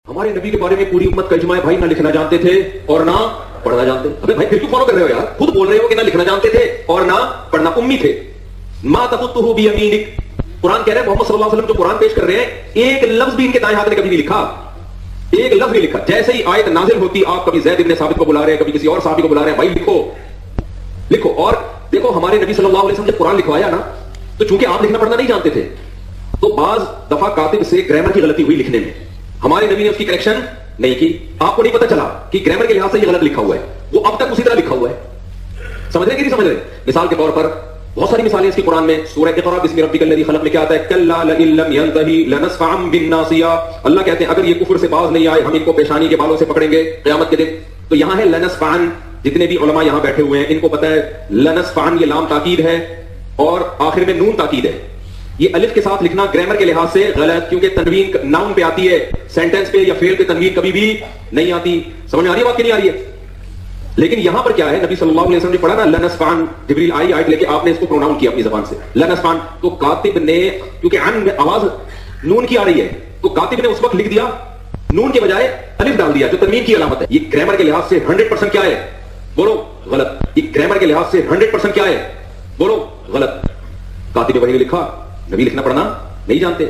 ہمارے نبی کے بارے میں پوری امت کا اجماع ہے بھائی، نہ لکھنا جانتے تھے اور نہ پڑھنا جانتے. ابے بھائی پھر کیوں فالو کر رہے ہو یار؟ خود بول رہے ہو کہ نہ لکھنا جانتے تھے اور نہ پڑھنا، امی تھے. ما تخطه بیمینک، قرآن کہہ رہے ہیں محمد صلی اللہ علیہ وسلم جو قرآن پیش کر رہے ہیں ایک لفظ بھی ان کے دائیں ہاتھ نے کبھی نہیں لکھا، ایک لفظ نہیں لکھا. جیسے ہی آیت نازل ہوتی آپ کبھی زید ابن ثابت کو بلا رہے ہیں، کبھی کسی اور صحابی کو بلا رہے ہیں، بھائی لکھو لکھو. اور دیکھو ہمارے نبی صلی اللہ علیہ وسلم جب قرآن لکھوایا نا تو چونکہ آپ لکھنا پڑھنا نہیں جانتے تھے تو بعض دفعہ کاتب سے گرامر کی غلطی ہوئی لکھنے میں، ہمارے نبی نے اس کی کریکشن نہیں کی. آپ کو نہیں پتا چلا کہ گرامر کے لحاظ سے یہ غلط لکھا ہوا ہے، وہ اب تک اسی طرح لکھا ہوا ہے. سمجھ رہے کہ نہیں سمجھ رہے؟ مثال کے طور پر بہت ساری مثالیں اس کی قرآن میں. سورہ اقرا بسم ربک الذی خلق میں کیا آتا ہے؟ کلا لئن لم ینتہی لنسفعا بالناصیہ. اللہ کہتے ہیں اگر یہ کفر سے باز نہیں آئے ہم ان کو پیشانی کے بالوں سے پکڑیں گے قیامت کے دن. تو یہاں ہے لنسفعا، جتنے بھی علماء یہاں بیٹھے ہوئے ہیں ان کو پتا ہے لنسفعا یہ لام تاکید ہے اور آخر میں نون تاکید ہے. یہ الف کے ساتھ لکھنا گرامر کے لحاظ سے غلط، کیونکہ تنوین ناؤن پہ آتی ہے، سینٹینس پہ یا فعل پہ تنوین کبھی بھی نہیں آتی. سمجھ میں آ رہی ہے بات کہ نہیں آ رہی ہے؟ لیکن یہاں پر کیا ہے، نبی صلی اللہ علیہ وسلم نے پڑھا نا لنسفعن، جبریل آئی آیت لے کے آپ نے اس کو پروناؤن کیا اپنی زبان سے لنسفعن. تو کاتب نے کیونکہ عن میں آواز نون کی آ رہی ہے تو کاتب نے اس وقت لکھ دیا نون کے بجائے الف ڈال دیا جو تنوین کی علامت ہے. یہ گرامر کے لحاظ سے 100% کیا ہے؟ بولو غلط. یہ گرامر کے لحاظ سے 100% کیا ہے؟ بولو غلط. کاتب وہی نے لکھا، نبی لکھنا پڑھنا نہیں جانتے.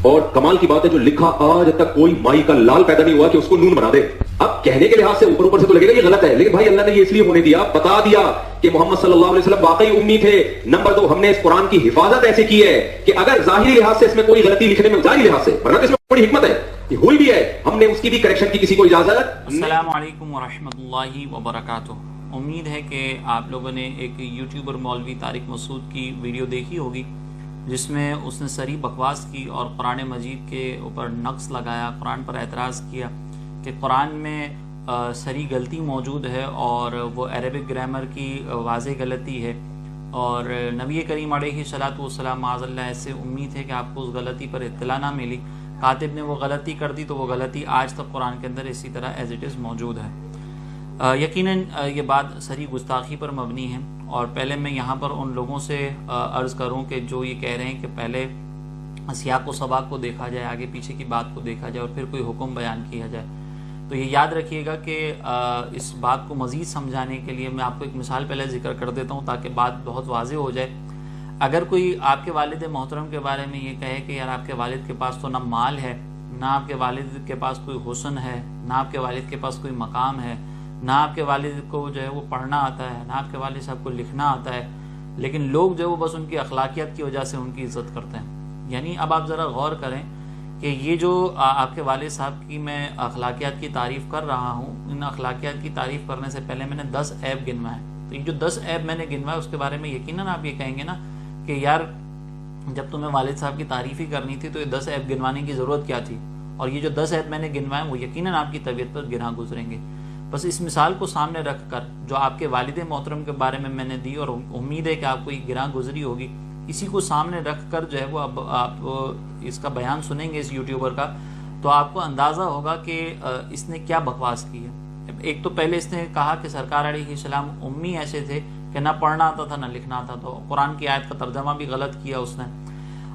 اور کمال کی بات ہے جو لکھا آج تک کوئی مائی کا لال پیدا نہیں ہوا کہ اس کو نون بنا دے. اب کہنے کے لحاظ سے اوپر اوپر سے تو لگے گا یہ غلط ہے، لیکن بھائی اللہ نے یہ اس لیے ہونے دیا، بتا دیا کہ محمد صلی اللہ علیہ وسلم واقعی امی تھے. نمبر 2 ہم نے اس قرآن کی حفاظت ایسے کی ہے کہ اگر ظاہری لحاظ سے اس میں کوئی غلطی لکھنے میں، ظاہری لحاظ سے ورنہ اس میں بڑی حکمت ہے یہ ہوئی بھی ہے، ہم نے اس کی بھی کریکشن کی کسی کو اجازت. السلام علیکم ورحمۃ اللہ وبرکاتہ. امید ہے کہ آپ لوگوں نے ایک یوٹیوبر مولوی طارق مسعود کی ویڈیو دیکھی ہوگی جس میں اس نے صریح بکواس کی اور قرآن مجید کے اوپر نقص لگایا، قرآن پر اعتراض کیا کہ قرآن میں صریح غلطی موجود ہے اور وہ عربک گرامر کی واضح غلطی ہے، اور نبی کریم علیہ الصلوۃ والسلام معاذ اللہ ایسے امید ہے کہ آپ کو اس غلطی پر اطلاع نہ ملی. کاتب نے وہ غلطی کر دی تو وہ غلطی آج تک قرآن کے اندر اسی طرح ایز اٹ از موجود ہے. یقیناً یہ بات صریح گستاخی پر مبنی ہے. اور پہلے میں یہاں پر ان لوگوں سے عرض کروں کہ جو یہ کہہ رہے ہیں کہ پہلے سیاق و سباق کو دیکھا جائے، آگے پیچھے کی بات کو دیکھا جائے اور پھر کوئی حکم بیان کیا جائے، تو یہ یاد رکھیے گا کہ اس بات کو مزید سمجھانے کے لیے میں آپ کو ایک مثال پہلے ذکر کر دیتا ہوں تاکہ بات بہت واضح ہو جائے. اگر کوئی آپ کے والد محترم کے بارے میں یہ کہے کہ یار آپ کے والد کے پاس تو نہ مال ہے، نہ آپ کے والد کے پاس کوئی حسن ہے، نہ آپ کے والد کے پاس کوئی مقام ہے، نہ آپ کے والد کو جو ہے وہ پڑھنا آتا ہے، نہ آپ کے والد صاحب کو لکھنا آتا ہے، لیکن لوگ جو ہے وہ بس ان کی اخلاقیات کی وجہ سے ان کی عزت کرتے ہیں. یعنی اب آپ ذرا غور کریں کہ یہ جو آپ کے والد صاحب کی میں اخلاقیات کی تعریف کر رہا ہوں، ان اخلاقیات کی تعریف کرنے سے پہلے میں نے 10 عیب گنوائے. تو یہ جو 10 عیب میں نے گنوائے اس کے بارے میں یقیناً آپ یہ کہیں گے نا کہ یار جب تمہیں والد صاحب کی تعریف ہی کرنی تھی تو یہ 10 عیب گنوانے کی ضرورت کیا تھی. اور یہ جو 10 عیب میں نے گنوائے وہ یقیناً آپ کی طبیعت پر گراں گزریں گے. بس اس مثال کو سامنے رکھ کر جو آپ کے والد محترم کے بارے میں نے دی اور امید ہے کہ آپ کو یہ گراں گزری ہوگی، اسی کو سامنے رکھ کر جو ہے وہ اب آپ اس کا بیان سنیں گے اس یوٹیوبر کا تو آپ کو اندازہ ہوگا کہ اس نے کیا بکواس کی ہے. ایک تو پہلے اس نے کہا کہ سرکار علیہ السلام امی ایسے تھے کہ نہ پڑھنا آتا تھا نہ لکھنا آتا، تو قرآن کی آیت کا ترجمہ بھی غلط کیا اس نے.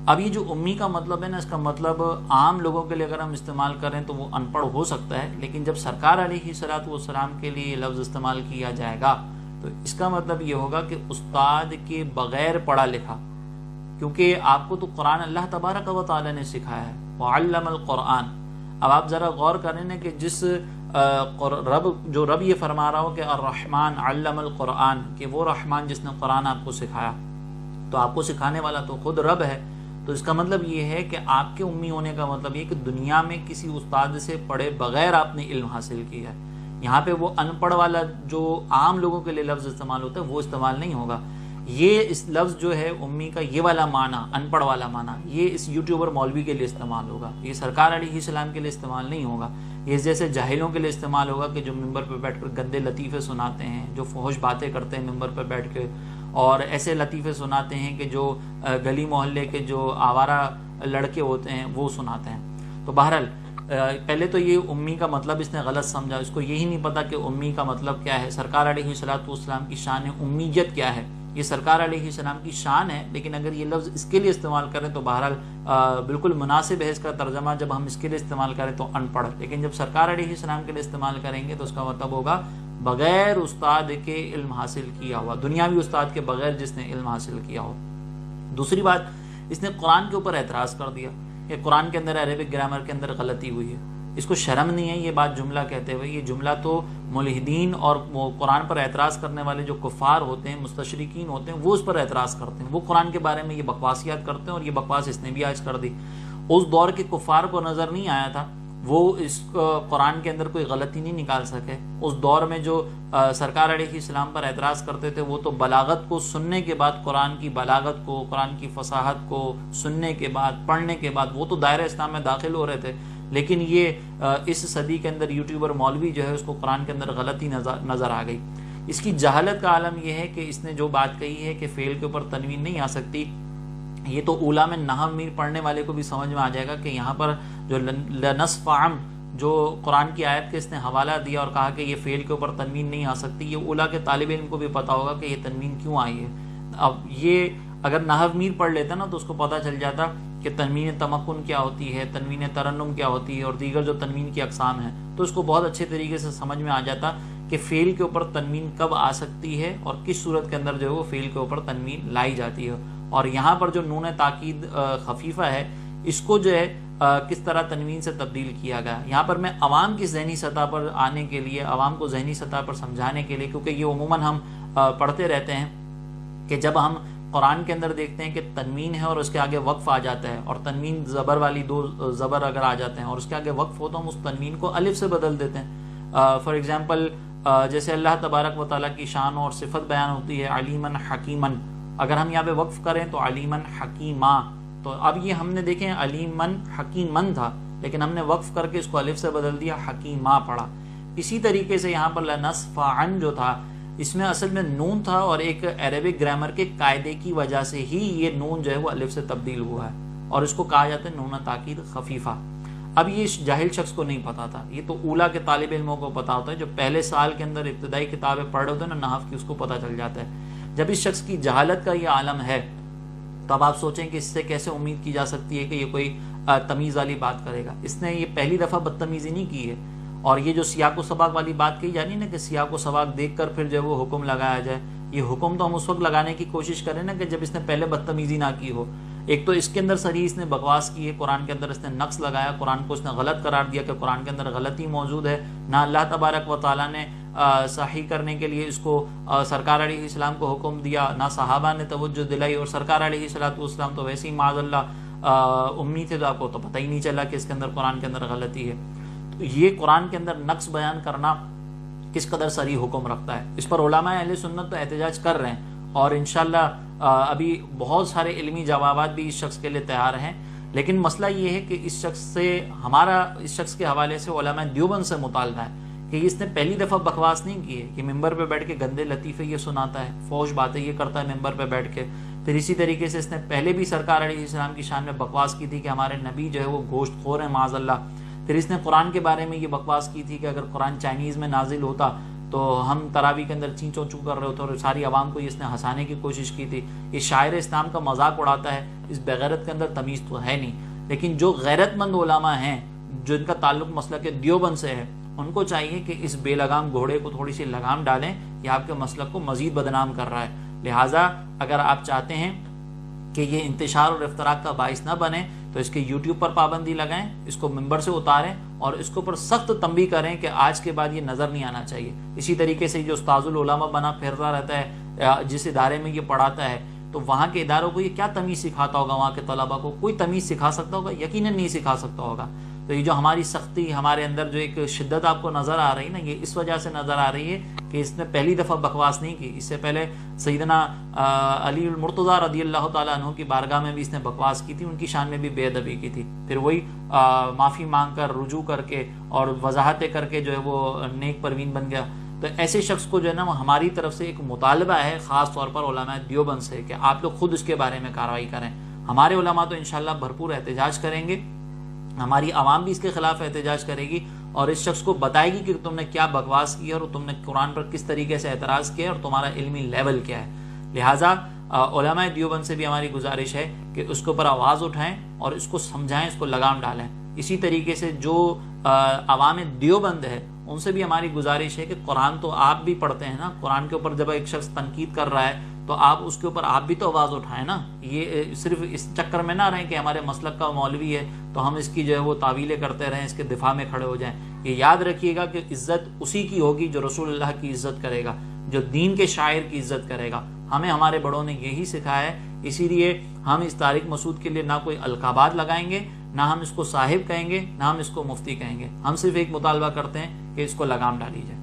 اب یہ جو امی کا مطلب ہے نا، اس کا مطلب عام لوگوں کے لیے اگر ہم استعمال کریں تو وہ ان پڑھ ہو سکتا ہے، لیکن جب سرکار علیہ الصلوۃ والسلام کے لیے یہ لفظ استعمال کیا جائے گا تو اس کا مطلب یہ ہوگا کہ استاد کے بغیر پڑھا لکھا، کیونکہ آپ کو تو قرآن اللہ تبارک و تعالی نے سکھایا ہے، وعلم القرآن. اب آپ ذرا غور کریں نا کہ جس رب یہ فرما رہا ہو کہ الرحمن علم القرآن، کہ وہ رحمان جس نے قرآن آپ کو سکھایا، تو آپ کو سکھانے والا تو خود رب ہے. تو اس کا مطلب یہ ہے کہ آپ کے امی ہونے کا مطلب یہ کہ دنیا میں کسی استاد سے پڑھے بغیر آپ نے علم حاصل کیا ہے. یہاں پہ وہ ان پڑھ والا جو عام لوگوں کے لیے لفظ استعمال ہوتا ہے وہ استعمال نہیں ہوگا. یہ اس لفظ جو ہے امی کا یہ والا معنی، ان پڑھ والا معنی، یہ اس یوٹیوبر مولوی کے لیے استعمال ہوگا، یہ سرکار علیہ السلام کے لیے استعمال نہیں ہوگا. یہ جیسے جاہلوں کے لیے استعمال ہوگا کہ جو ممبر پہ بیٹھ کر گندے لطیفے سناتے ہیں، جو فحش باتیں کرتے ہیں ممبر پہ بیٹھ کے، اور ایسے لطیفے سناتے ہیں کہ جو گلی محلے کے جو آوارہ لڑکے ہوتے ہیں وہ سناتے ہیں. تو بہرحال پہلے تو یہ امی کا مطلب اس نے غلط سمجھا، اس کو یہی نہیں پتا کہ امی کا مطلب کیا ہے، سرکار علیہ الصلوۃ والسلام کی شان امیت کیا ہے. یہ سرکار علیہ السلام کی شان ہے، لیکن اگر یہ لفظ اس کے لیے استعمال کریں تو بہرحال بالکل مناسب ہے اس کا ترجمہ جب ہم اس کے لیے استعمال کریں تو ان پڑھ، لیکن جب سرکار علیہ السلام کے لیے استعمال کریں گے تو اس کا مطلب ہوگا بغیر استاد کے علم حاصل کیا ہوا، دنیاوی استاد کے بغیر جس نے علم حاصل کیا ہو۔ دوسری بات، اس نے قرآن کے اوپر اعتراض کر دیا کہ قرآن کے اندر عربک گرامر کے اندر غلطی ہوئی ہے، اس کو شرم نہیں ہے یہ بات جملہ کہتے ہوئے؟ یہ جملہ تو ملحدین اور قرآن پر اعتراض کرنے والے جو کفار ہوتے ہیں، مستشرقین ہوتے ہیں، وہ اس پر اعتراض کرتے ہیں، وہ قرآن کے بارے میں یہ بکواسیات کرتے ہیں، اور یہ بکواس اس نے بھی آج کر دی۔ اس دور کے کفار کو نظر نہیں آیا تھا، وہ اس قرآن کے اندر کوئی غلطی نہیں نکال سکے۔ اس دور میں جو سرکار علیہ السلام پر اعتراض کرتے تھے وہ تو بلاغت کو سننے کے بعد، قرآن کی بلاغت کو، قرآن کی فصاحت کو سننے کے بعد، پڑھنے کے بعد وہ تو دائرہ اسلام میں داخل ہو رہے تھے، لیکن یہ اس صدی کے اندر یوٹیوبر مولوی جو ہے اس کو قرآن کے اندر غلطی نظر آ گئی۔ اس کی جہالت کا عالم یہ ہے کہ اس نے جو بات کہی ہے کہ فعل کے اوپر تنوین نہیں آ سکتی، یہ تو اولا میں نحو میر پڑھنے والے کو بھی سمجھ میں آ جائے گا کہ یہاں پر جو لنصف عم جو قرآن کی آیت کے اس نے حوالہ دیا اور کہا کہ یہ فعل کے اوپر تنوین نہیں آ سکتی، یہ اولا کے طالب علم کو بھی پتا ہوگا کہ یہ تنوین کیوں آئی ہے۔ اب یہ اگر نحو میر پڑھ لیتا نا تو اس کو پتہ چل جاتا کہ تنوین تمکن کیا ہوتی ہے، تنوین ترنم کیا ہوتی ہے، اور دیگر جو تنوین کی اقسام ہیں، تو اس کو بہت اچھے طریقے سے سمجھ میں آ جاتا کہ فعل کے اوپر تنوین کب آ سکتی ہے اور کس صورت کے اندر جو ہے وہ فعل کے اوپر تنوین لائی جاتی ہے۔ اور یہاں پر جو نون تاکید خفیفہ ہے اس کو جو ہے کس طرح تنوین سے تبدیل کیا گیا۔ یہاں پر میں عوام کی ذہنی سطح پر آنے کے لیے، عوام کو ذہنی سطح پر سمجھانے کے لیے، کیونکہ یہ عموماً ہم پڑھتے رہتے ہیں کہ جب ہم قرآن کے اندر دیکھتے ہیں کہ تنوین ہے اور اس کے آگے وقف آ جاتا ہے، اور تنوین زبر والی دو زبر اگر آ جاتے ہیں اور اس کے آگے وقف ہو تو ہم اس تنوین کو الف سے بدل دیتے ہیں۔ فار ایگزامپل جیسے اللہ تبارک و تعالیٰ کی شان اور صفت بیان ہوتی ہے علیمن حکیمن، اگر ہم یہاں پہ وقف کریں تو علیمن حکیمہ، تو اب یہ ہم نے دیکھیں علیمن حکیمن تھا، لیکن ہم نے وقف کر کے اس کو الف سے بدل دیا، حکیمہ پڑھا۔ اسی طریقے سے یہاں پر لنصفعن جو تھا اس میں اصل میں نون تھا، اور ایک عربک گرامر کے قاعدے کی وجہ سے ہی یہ نون جو ہے وہ الف سے تبدیل ہوا ہے، اور اس کو کہا جاتا ہے نون تاکید خفیفہ۔ اب یہ جاہل شخص کو نہیں پتا تھا، یہ تو اولا کے طالب علموں کو پتا ہوتا ہے، جو پہلے سال کے اندر ابتدائی کتابیں پڑھ رہے ہوتے ہیں نا نحو کی، اس کو پتا چل جاتا ہے۔ جب اس شخص کی جہالت کا یہ عالم ہے تو اب آپ سوچیں کہ اس سے کیسے امید کی جا سکتی ہے کہ یہ کوئی تمیز والی بات کرے گا۔ اس نے یہ پہلی دفعہ بدتمیزی نہیں کی ہے، اور یہ جو سیاق و سباق والی بات کہی جانی نا کہ سیاق و سباق دیکھ کر پھر جو ہے وہ حکم لگایا جائے، یہ حکم تو ہم اس وقت لگانے کی کوشش کریں نا کہ جب اس نے پہلے بدتمیزی نہ کی ہو۔ ایک تو اس کے اندر صریح اس نے بکواس کی ہے، قرآن کے اندر اس نے نقص لگایا، قرآن کو اس نے غلط قرار دیا کہ قرآن کے اندر غلطی موجود ہے، نہ اللہ تبارک و تعالیٰ نے صحیح کرنے کے لیے اس کو سرکار علیہ السلام کو حکم دیا، نہ صحابہ نے توجہ دلائی، اور سرکار علیہ السلام تو ویسے ہی معاذ اللہ امی تھے، تو آپ کو تو پتہ ہی نہیں چلا کہ اس کے اندر قرآن کے اندر غلطی ہے۔ تو یہ قرآن کے اندر نقص بیان کرنا کس قدر صریح حکم رکھتا ہے، اس پر علماء اہل سنت تو احتجاج کر رہے ہیں، اور انشاءاللہ ابھی بہت سارے علمی جوابات بھی اس شخص کے لیے تیار ہیں، لیکن مسئلہ یہ ہے کہ اس شخص سے ہمارا اس شخص کے حوالے سے علماء دیوبند سے مطالبہ ہے کہ اس نے پہلی دفعہ بکواس نہیں کی ہے، کہ ممبر پہ بیٹھ کے گندے لطیفے یہ سناتا ہے، فوش باتیں یہ کرتا ہے ممبر پہ بیٹھ کے۔ پھر اسی طریقے سے اس نے پہلے بھی سرکار علیہ السلام کی شان میں بکواس کی تھی کہ ہمارے نبی جو ہے وہ گوشت خور ہیں معاذ اللہ۔ پھر اس نے قرآن کے بارے میں یہ بکواس کی تھی کہ اگر قرآن چائنیز میں نازل ہوتا تو ہم تراویح کے اندر چینچوں چوں کر رہے ہوتے، اور ساری عوام کو اس نے ہنسانے کی کوشش کی تھی۔ یہ شاعر اسلام کا مذاق اڑاتا ہے، اس بغیرت کے اندر تمیز تو ہے نہیں۔ لیکن جو غیرت مند علماء ہیں جن کا تعلق مسلک دیوبند سے ہے، ان کو چاہیے کہ اس بے لگام گھوڑے کو تھوڑی سی لگام ڈالیں، یہ آپ کے مسلک کو مزید بدنام کر رہا ہے۔ لہٰذا اگر آپ چاہتے ہیں کہ یہ انتشار اور افتراق کا باعث نہ بنے تو اس کے یوٹیوب پر پابندی لگائیں، اس کو ممبر سے اتاریں، اور اس کے اوپر سخت تنبیہ کریں کہ آج کے بعد یہ نظر نہیں آنا چاہیے۔ اسی طریقے سے جو استاذ العلماء بنا پھرتا رہتا ہے، جس ادارے میں یہ پڑھاتا ہے، تو وہاں کے اداروں کو یہ کیا تمیز سکھاتا ہوگا؟ وہاں کے طلباء کو کوئی تمیز سکھا سکتا ہوگا؟ یقیناً نہیں سکھا سکتا ہوگا۔ تو یہ جو ہماری سختی، ہمارے اندر جو ایک شدت آپ کو نظر آ رہی ہے نا، یہ اس وجہ سے نظر آ رہی ہے کہ اس نے پہلی دفعہ بکواس نہیں کی، اس سے پہلے سیدنا علی المرتضیٰ رضی اللہ تعالیٰ عنہ کی بارگاہ میں بھی اس نے بکواس کی تھی، ان کی شان میں بھی بے ادبی کی تھی، پھر وہی معافی مانگ کر رجوع کر کے اور وضاحتیں کر کے جو ہے وہ نیک پروین بن گیا۔ تو ایسے شخص کو جو ہے نا وہ ہماری طرف سے ایک مطالبہ ہے، خاص طور پر علماء دیوبند سے، کہ آپ لوگ خود اس کے بارے میں کارروائی کریں۔ ہمارے علماء تو انشاءاللہ بھرپور احتجاج کریں گے، ہماری عوام بھی اس کے خلاف احتجاج کرے گی، اور اس شخص کو بتائے گی کہ تم نے کیا بکواس کی اور تم نے قرآن پر کس طریقے سے اعتراض کیا اور تمہارا علمی لیول کیا ہے۔ لہٰذا علماء دیوبند سے بھی ہماری گزارش ہے کہ اس کے اوپر آواز اٹھائیں اور اس کو سمجھائیں، اس کو لگام ڈالیں۔ اسی طریقے سے جو عوام دیوبند ہے ان سے بھی ہماری گزارش ہے کہ قرآن تو آپ بھی پڑھتے ہیں نا، قرآن کے اوپر جب ایک شخص تنقید کر رہا ہے تو آپ اس کے اوپر آپ بھی تو آواز اٹھائیں نا۔ یہ صرف اس چکر میں نہ رہیں کہ ہمارے مسلک کا مولوی ہے تو ہم اس کی جو ہے وہ تعویلیں کرتے رہیں، اس کے دفاع میں کھڑے ہو جائیں۔ یہ یاد رکھیے گا کہ عزت اسی کی ہوگی جو رسول اللہ کی عزت کرے گا، جو دین کے شاعر کی عزت کرے گا۔ ہمیں ہمارے بڑوں نے یہی سکھایا ہے، اسی لیے ہم اس طارق مسعود کے لیے نہ کوئی القابات لگائیں گے، نہ ہم اس کو صاحب کہیں گے، نہ ہم اس کو مفتی کہیں گے۔ ہم صرف ایک مطالبہ کرتے ہیں کہ اس کو لگام ڈالی جائے۔